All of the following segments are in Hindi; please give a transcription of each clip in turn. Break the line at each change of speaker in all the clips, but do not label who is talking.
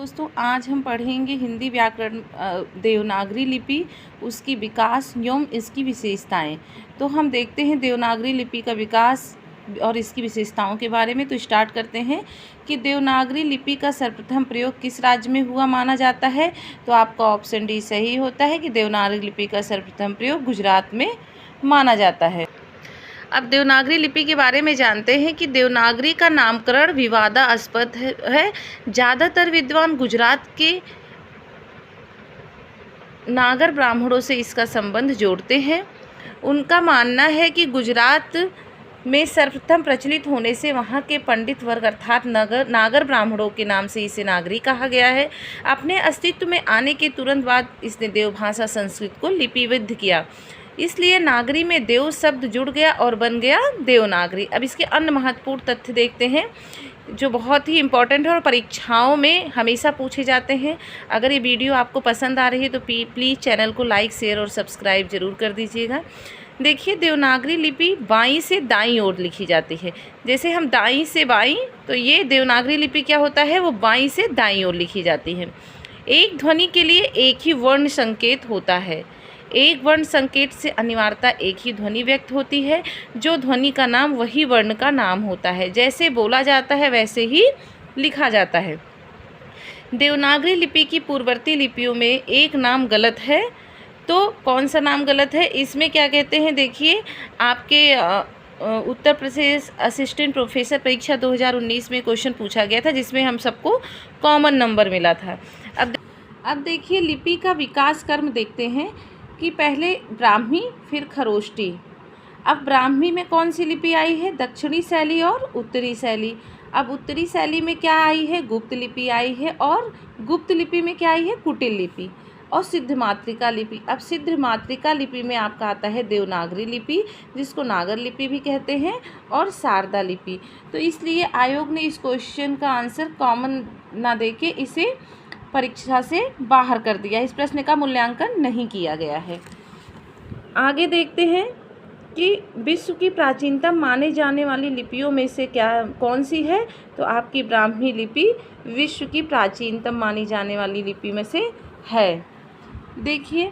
दोस्तों, आज हम पढ़ेंगे हिंदी व्याकरण देवनागरी लिपि, उसकी विकास एवं इसकी विशेषताएं। तो हम देखते हैं देवनागरी लिपि का विकास और इसकी विशेषताओं के बारे में। तो स्टार्ट करते हैं कि देवनागरी लिपि का सर्वप्रथम प्रयोग किस राज्य में हुआ माना जाता है। तो आपका ऑप्शन डी सही होता है कि देवनागरी लिपि का सर्वप्रथम प्रयोग गुजरात में माना जाता है। अब देवनागरी लिपि के बारे में जानते हैं कि देवनागरी का नामकरण विवादास्पद है। ज़्यादातर विद्वान गुजरात के नागर ब्राह्मणों से इसका संबंध जोड़ते हैं। उनका मानना है कि गुजरात में सर्वप्रथम प्रचलित होने से वहाँ के पंडित वर्ग अर्थात नागर ब्राह्मणों के नाम से इसे नागरी कहा गया है। अपने अस्तित्व में आने के तुरंत बाद इसने देवभाषा संस्कृत को लिपिबद्ध किया, इसलिए नागरी में देव शब्द जुड़ गया और बन गया देवनागरी। अब इसके अन्य महत्वपूर्ण तथ्य देखते हैं जो बहुत ही इम्पोर्टेंट है और परीक्षाओं में हमेशा पूछे जाते हैं। अगर ये वीडियो आपको पसंद आ रही है तो प्लीज़ चैनल को लाइक, शेयर और सब्सक्राइब जरूर कर दीजिएगा। देखिए, देवनागरी लिपि बाईं से दाईं ओर लिखी जाती है। जैसे हम दाईं से बाईं, तो ये देवनागरी लिपि क्या होता है, वो बाईं से दाईं ओर लिखी जाती है। एक ध्वनि के लिए एक ही वर्ण संकेत होता है। एक वर्ण संकेत से अनिवार्यता एक ही ध्वनि व्यक्त होती है। जो ध्वनि का नाम वही वर्ण का नाम होता है। जैसे बोला जाता है वैसे ही लिखा जाता है। देवनागरी लिपि की पूर्ववर्ती लिपियों में एक नाम गलत है। तो कौन सा नाम गलत है, इसमें क्या कहते हैं, देखिए आपके उत्तर प्रदेश असिस्टेंट प्रोफेसर परीक्षा 2019 में क्वेश्चन पूछा गया था, जिसमें हम सबको कॉमन नंबर मिला था। अब देखिए लिपि का विकास क्रम देखते हैं कि पहले ब्राह्मी फिर खरोष्टी। अब ब्राह्मी में कौन सी लिपि आई है, दक्षिणी शैली और उत्तरी शैली। अब उत्तरी शैली में क्या आई है, गुप्त लिपि आई है, और गुप्त लिपि में क्या आई है, कुटिल लिपि और सिद्ध मातृका लिपि। अब सिद्ध मातृका लिपि में आपका आता है देवनागरी लिपि, जिसको नागर लिपि भी कहते हैं, और शारदा लिपि। तो इसलिए आयोग ने इस क्वेश्चन का आंसर कॉमन ना देके इसे परीक्षा से बाहर कर दिया। इस प्रश्न का मूल्यांकन नहीं किया गया है। आगे देखते हैं कि विश्व की प्राचीनतम माने जाने वाली लिपियों में से कौन सी है। तो आपकी ब्राह्मी लिपि विश्व की प्राचीनतम मानी जाने वाली लिपि में से है। देखिए,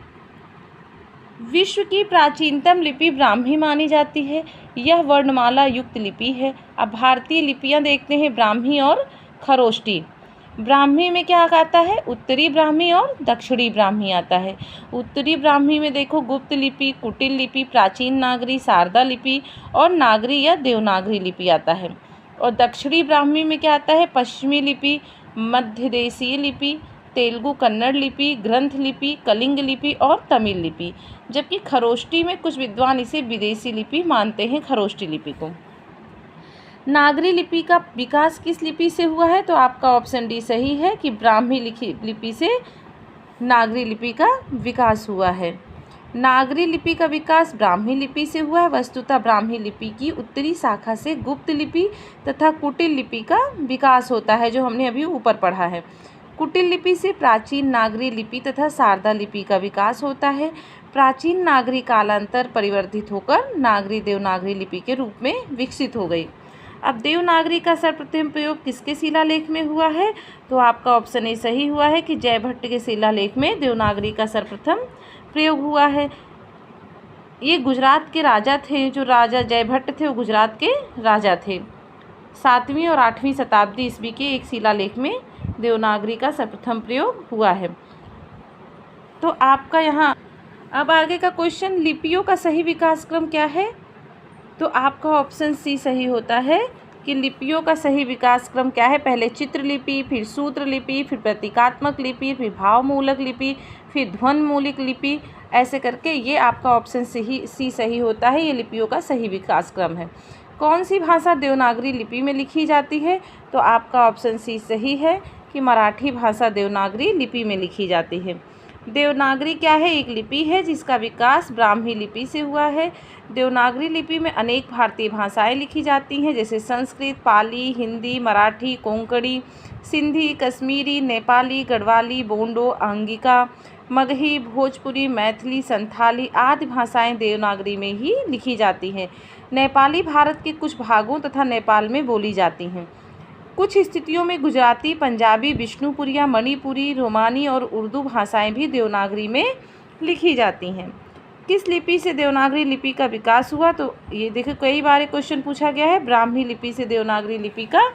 विश्व की प्राचीनतम लिपि ब्राह्मी मानी जाती है। यह वर्णमाला युक्त लिपि है। अब भारतीय लिपियां देखते हैं, ब्राह्मी और खरोष्टी। ब्राह्मी में क्या आता है, उत्तरी ब्राह्मी और दक्षिणी ब्राह्मी आता है। उत्तरी ब्राह्मी में देखो गुप्त लिपि, कुटिल लिपि, प्राचीन नागरी, शारदा लिपि और नागरी या देवनागरी लिपि आता है। और दक्षिणी ब्राह्मी में क्या आता है, पश्चिमी लिपि, मध्य देशीय लिपि, तेलुगु कन्नड़ लिपि, ग्रंथ लिपि, कलिंग लिपि और तमिल लिपि। जबकि खरोष्टी में कुछ विद्वान इसे विदेशी लिपि मानते हैं, खरोष्टी लिपि को। नागरी लिपि का विकास किस लिपि से हुआ है। तो आपका ऑप्शन डी सही है कि ब्राह्मी लिपि से नागरी लिपि का विकास हुआ है। नागरी लिपि का विकास ब्राह्मी लिपि से हुआ है। वस्तुतः ब्राह्मी लिपि की उत्तरी शाखा से गुप्त लिपि तथा कुटिल लिपि का विकास होता है, जो हमने अभी ऊपर पढ़ा है। कुटिल लिपि से प्राचीन नागरी लिपि तथा शारदा लिपि का विकास होता है। प्राचीन नागरी कालांतर परिवर्तित होकर नागरी देवनागरी लिपि के रूप में विकसित हो गई। अब देवनागरी का सर्वप्रथम प्रयोग किसके शिलालेख में हुआ है। तो आपका ऑप्शन ए सही हुआ है कि जयभट्ट के शिलालेख में देवनागरी का सर्वप्रथम प्रयोग हुआ है। ये गुजरात के राजा थे, जो राजा जयभट्ट थे वो गुजरात के राजा थे। 7वीं और 8वीं शताब्दी ईस्वी के एक शिलालेख में देवनागरी का सर्वप्रथम प्रयोग हुआ है। तो आपका यहाँ अब आगे का क्वेश्चन, लिपियों का सही विकास क्रम क्या है। तो आपका ऑप्शन सी सही होता है कि लिपियों का सही विकास क्रम क्या है। पहले चित्रलिपि, फिर सूत्र लिपि, फिर प्रतीकात्मक लिपि, फिर भावमूलक लिपि, फिर ध्वनिमूलक लिपि, ऐसे करके ये आपका ऑप्शन सी सही होता है। ये लिपियों का सही विकास क्रम है। कौन सी भाषा देवनागरी लिपि में लिखी जाती है। तो आपका ऑप्शन सी सही है कि मराठी भाषा देवनागरी लिपि में लिखी जाती है। देवनागरी क्या है, एक लिपि है जिसका विकास ब्राह्मी लिपि से हुआ है। देवनागरी लिपि में अनेक भारतीय भाषाएं लिखी जाती हैं, जैसे संस्कृत, पाली, हिंदी, मराठी, कोंकणी, सिंधी, कश्मीरी, नेपाली, गढ़वाली, बोंडो, अंगिका, मगही, भोजपुरी, मैथिली, संथाली आदि भाषाएं देवनागरी में ही लिखी जाती हैं। नेपाली भारत के कुछ भागों तथा नेपाल में बोली जाती हैं। कुछ स्थितियों में गुजराती, पंजाबी, विष्णुपुरिया, मणिपुरी, रोमानी और उर्दू भाषाएं भी देवनागरी में लिखी जाती हैं। किस लिपि से देवनागरी लिपि का विकास हुआ? तो ये देखो कई बार क्वेश्चन पूछा गया है, ब्राह्मी लिपि से देवनागरी लिपि का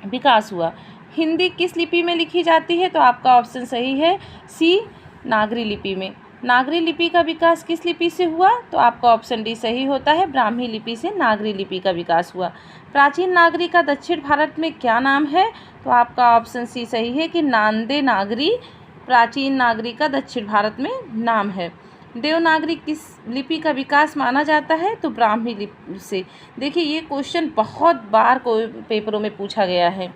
विकास हुआ। हिंदी किस लिपि में लिखी जाती है? तो आपका ऑप्शन सही है सी, नागरी लिपि में। नागरी लिपि का विकास किस लिपि से हुआ? तो आपका ऑप्शन डी सही होता है, ब्राह्मी लिपि से नागरी लिपि का विकास हुआ। प्राचीन नागरी का दक्षिण भारत में क्या नाम है? तो आपका ऑप्शन सी सही है कि नांदे नागरी प्राचीन नागरी का दक्षिण भारत में नाम है। देवनागरी किस लिपि का विकास माना जाता है? तो ब्राह्मी लिपि से। देखिए ये क्वेश्चन बहुत बार कोई पेपरों में पूछा गया है।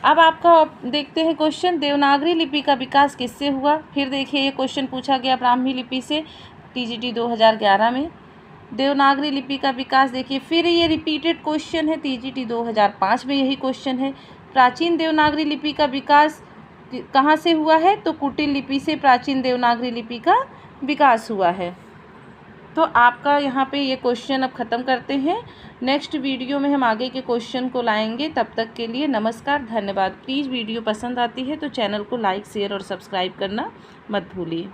अब आपका देखते हैं क्वेश्चन, देवनागरी लिपि का विकास किससे हुआ? फिर देखिए ये क्वेश्चन पूछा गया ब्राह्मी लिपि से टीजीटी 2011 में। देवनागरी लिपि का विकास देखिए फिर ये रिपीटेड क्वेश्चन है, टीजीटी 2005 में यही क्वेश्चन है। प्राचीन देवनागरी लिपि का विकास कहाँ से हुआ है? तो कुटिल लिपि से प्राचीन देवनागरी लिपि का विकास हुआ है। तो आपका यहाँ पे ये क्वेश्चन अब ख़त्म करते हैं। नेक्स्ट वीडियो में हम आगे के क्वेश्चन को लाएंगे। तब तक के लिए नमस्कार, धन्यवाद। प्लीज़ वीडियो पसंद आती है तो चैनल को लाइक, शेयर और सब्सक्राइब करना मत भूलिए।